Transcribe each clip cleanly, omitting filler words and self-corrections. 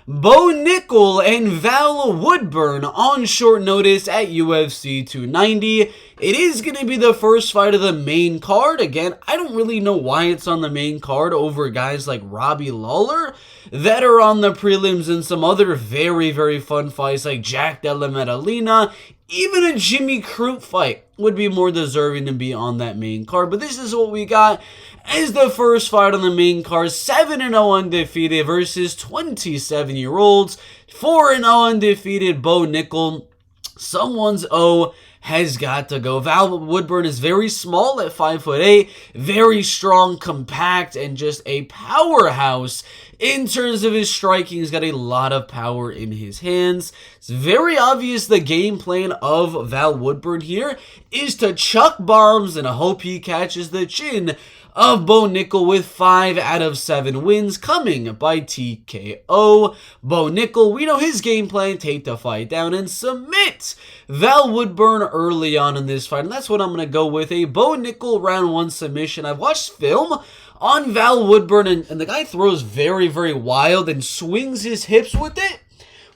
Bo Nickel and Val Woodburn on short notice at UFC 290. It is going to be the first fight of the main card. Again, I don't really know why it's on the main card over guys like Robbie Lawler that are on the prelims and some other very, very fun fights like Jack Della Maddalena. Even a Jimmy Crute fight would be more deserving to be on that main card. But this is what we got as the first fight on the main card. 7-0 undefeated versus 27-year-olds. 4-0 undefeated Bo Nickel. Someone's O has got to go. Val Woodburn is very small at 5'8", very strong, compact, and just a powerhouse. In terms of his striking, he's got a lot of power in his hands. It's very obvious the game plan of Val Woodburn here is to chuck bombs and hope he catches the chin of Bo Nickel with 5 out of 7 wins coming by TKO. Bo Nickel, we know his game plan, take the fight down and submit Val Woodburn early on in this fight. And that's what I'm going to go with, a Bo Nickel round 1 submission. I've watched film on Val Woodburn and the guy throws very, very wild and swings his hips with it.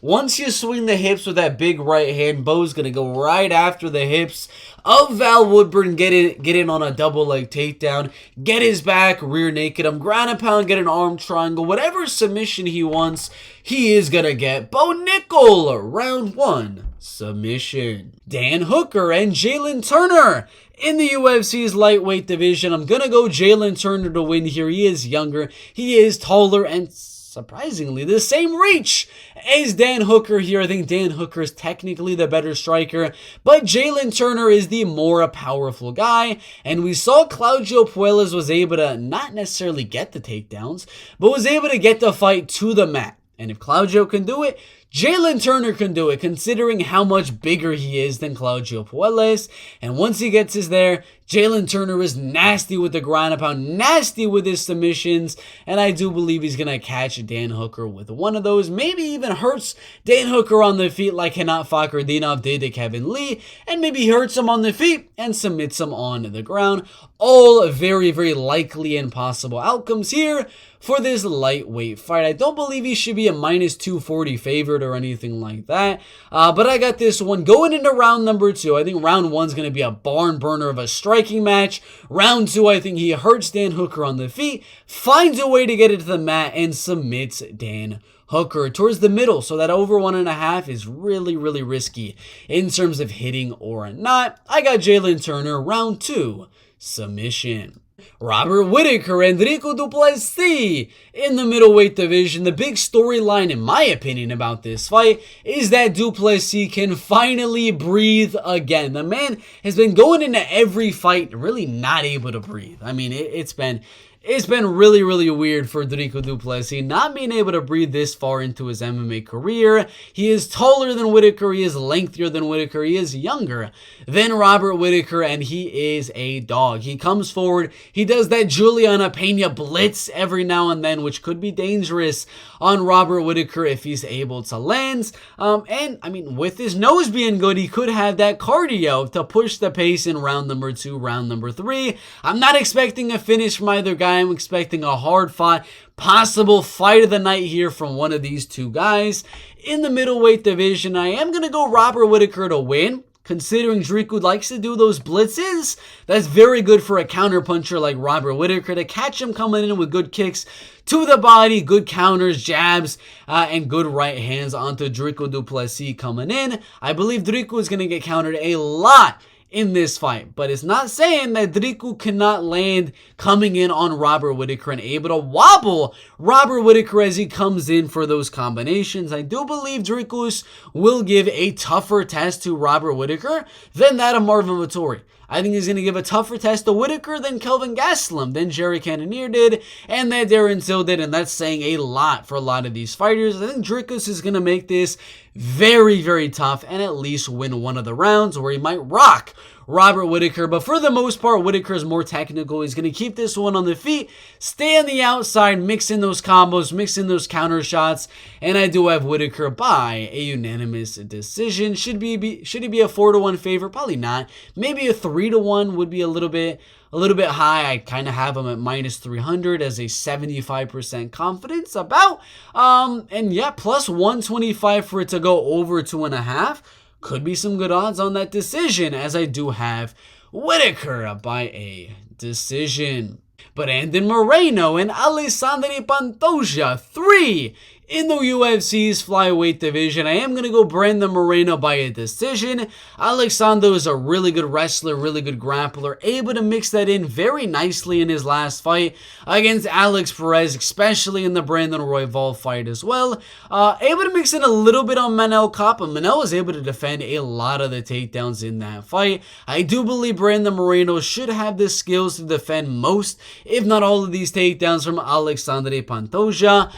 Once you swing the hips with that big right hand, Bo's going to go right after the hips of Val Woodburn, get in on a double leg takedown, get his back, rear naked him, ground and pound, get an arm triangle, whatever submission he wants, he is going to get. Bo Nickel, round 1 submission. Dan Hooker and Jalen Turner in the UFC's lightweight division. I'm going to go Jalen Turner to win here. He is younger, he is taller, and surprisingly the same reach as Dan Hooker here. I think Dan Hooker is technically the better striker, but Jalen Turner is the more powerful guy, and we saw Claudio Puelles was able to not necessarily get the takedowns, but was able to get the fight to the mat. And if Claudio can do it, Jalen Turner can do it, considering how much bigger he is than Claudio Puelles. And once he gets us there, Jalen Turner is nasty with the ground and pound, nasty with his submissions, and I do believe he's going to catch Dan Hooker with one of those. Maybe even hurts Dan Hooker on the feet like Henat Fakhretdinov did to Kevin Lee, and maybe hurts him on the feet and submits him on the ground. All very, very likely and possible outcomes here for this lightweight fight. I don't believe he should be a minus 240 favorite or anything like that, but I got this one going into round number 2. I think round 1 is going to be a barn burner of a striking match. Round 2, I think he hurts Dan Hooker on the feet, finds a way to get it to the mat, and submits Dan Hooker towards the middle, so that over 1.5 is really, really risky in terms of hitting or not. I got Jalen Turner, round 2 submission. Robert Whittaker and Dricus du Plessis in the middleweight division. The big storyline, in my opinion, about this fight is that du Plessis can finally breathe again. The man has been going into every fight really not able to breathe. I mean, it's been really, really weird for Dricus du Plessis not being able to breathe this far into his MMA career. He is taller than Whittaker, he is lengthier than Whittaker, he is younger than Robert Whittaker, and he is a dog. He comes forward, he does that Juliana Pena blitz every now and then, which could be dangerous on Robert Whittaker if he's able to land. And, I mean, with his nose being good, he could have that cardio to push the pace in round number 2, round number 3. I'm not expecting a finish from either guy. I'm expecting a hard fought, possible fight of the night here from one of these two guys. In the middleweight division, I am going to go Robert Whittaker to win, considering Dricus likes to do those blitzes. That's very good for a counterpuncher like Robert Whittaker to catch him coming in with good kicks to the body, good counters, jabs, and good right hands onto Dricus du Plessis coming in. I believe Dricus is going to get countered a lot in this fight, but it's not saying that Dricus cannot land coming in on Robert Whittaker and able to wobble Robert Whittaker as he comes in for those combinations. I do believe Dricus will give a tougher test to Robert Whittaker than that of Marvin Vettori. I think he's going to give a tougher test to Whittaker than Kelvin Gastelum, than Jerry Cannonier did, and that Darren Till did, and that's saying a lot for a lot of these fighters. I think Dricus is going to make this very, very tough and at least win one of the rounds, where he might rock Robert Whittaker. But for the most part, Whittaker is more technical. He's going to keep this one on the feet, stay on the outside, mix in those combos, mix in those counter shots. And I do have Whittaker by a unanimous decision. Should he be a 4-1 favorite? Probably not. Maybe a 3-1 would be a little bit high. I kind of have him at minus 300 as a 75% confidence about. And yeah, plus 125 for it to go over 2.5. Could be some good odds on that decision, as I do have Whittaker by a decision. But Brandon Moreno and Alexandre Pantoja, 3 in the UFC's flyweight division. I am going to go Brandon Moreno by a decision. Alexandre is a really good wrestler, really good grappler, able to mix that in very nicely in his last fight against Alex Perez, especially in the Brandon Royval fight as well. Able to mix in a little bit on Manel Kape, and Manel was able to defend a lot of the takedowns in that fight. I do believe Brandon Moreno should have the skills to defend most, if not all of these takedowns from Alexandre Pantoja.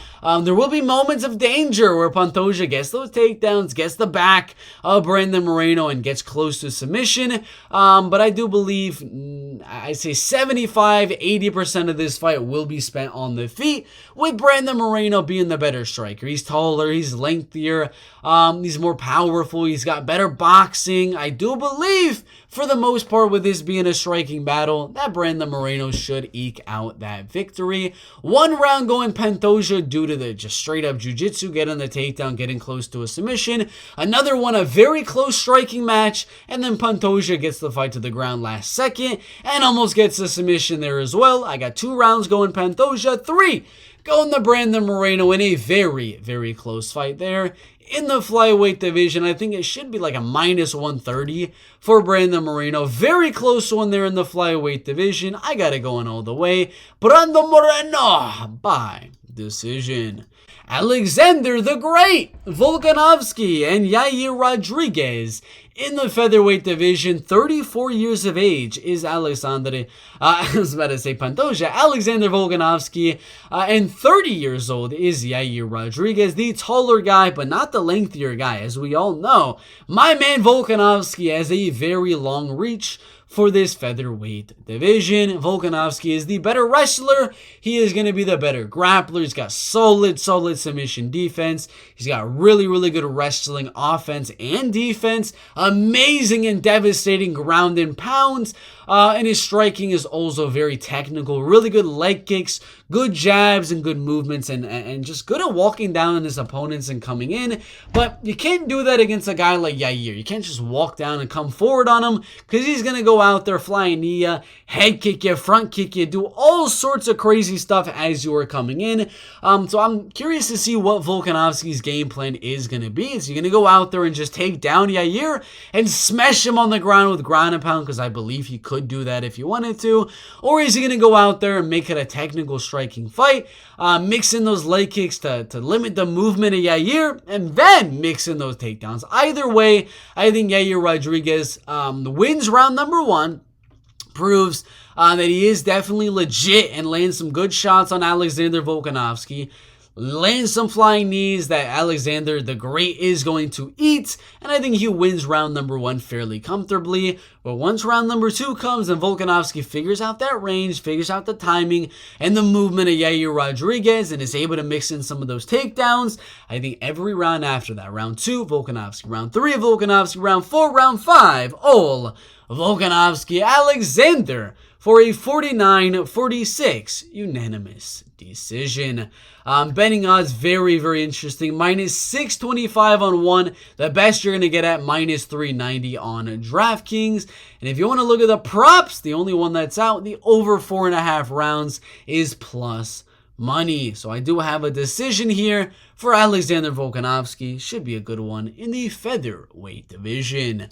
There will be moments of danger where Pantoja gets those takedowns, gets the back of Brandon Moreno, and gets close to submission. But I do believe, I say 75-80% of this fight will be spent on the feet, with Brandon Moreno being the better striker. He's taller, he's lengthier, he's more powerful, he's got better boxing. I do believe, for the most part, with this being a striking battle, that Brandon Moreno should eke out that victory. One round going Pantoja due to the just straight up jiu-jitsu, getting the takedown, getting close to a submission. Another one, a very close striking match, and then Pantoja gets the fight to the ground last second and almost gets the submission there as well. I got 2 rounds going Pantoja, 3 going to Brandon Moreno in a very, very close fight there. In the flyweight division, I think it should be like a minus 130 for Brandon Moreno. Very close one there in the flyweight division. I got it going all the way. Brandon Moreno by decision. Alexandre the Great, Volkanovski, and Yair Rodriguez in the featherweight division. 34 years of age is Alexandre, I was about to say Pantoja, Alexander Volkanovski, and 30 years old is Yair Rodriguez, the taller guy, but not the lengthier guy. As we all know, my man Volkanovski has a very long reach for this featherweight division. Volkanovski is the better wrestler. He is going to be the better grappler. He's got solid submission defense. He's got really, really good wrestling offense and defense. Amazing and devastating ground and pounds. And his striking is also very technical. Really good leg kicks, good jabs, and good movements, and just good at walking down on his opponents and coming in. But you can't do that against a guy like Yair. You can't just walk down and come forward on him, because he's going to go out there, flying knee you, head kick you, front kick you, do all sorts of crazy stuff as you are coming in. So I'm curious to see what Volkanovski's game plan is going to be. Is he going to go out there and just take down Yair and smash him on the ground with ground and pound? Because I believe he could do that if he wanted to. Or is he going to go out there and make it a technical striking fight, mix in those leg kicks to limit the movement of Yair, and then mix in those takedowns? Either way, I think Yair Rodriguez wins round number 1, proves that he is definitely legit and lands some good shots on Alexander Volkanovski. Lands some flying knees that Alexander the Great is going to eat, and I think he wins round number 1 fairly comfortably. But once round number 2 comes and Volkanovski figures out that range, figures out the timing and the movement of Yair Rodriguez, and is able to mix in some of those takedowns, I think every round after that, round 2, Volkanovski, round 3, Volkanovski, round 4, round 5, all Volkanovski. Alexander for a 49-46 unanimous decision. Betting odds, very, very interesting. Minus 625 on one. The best you're going to get at minus 390 on DraftKings. And if you want to look at the props, the only one that's out, the over 4.5 rounds, is plus money. So I do have a decision here for Alexander Volkanovski. Should be a good one in the featherweight division.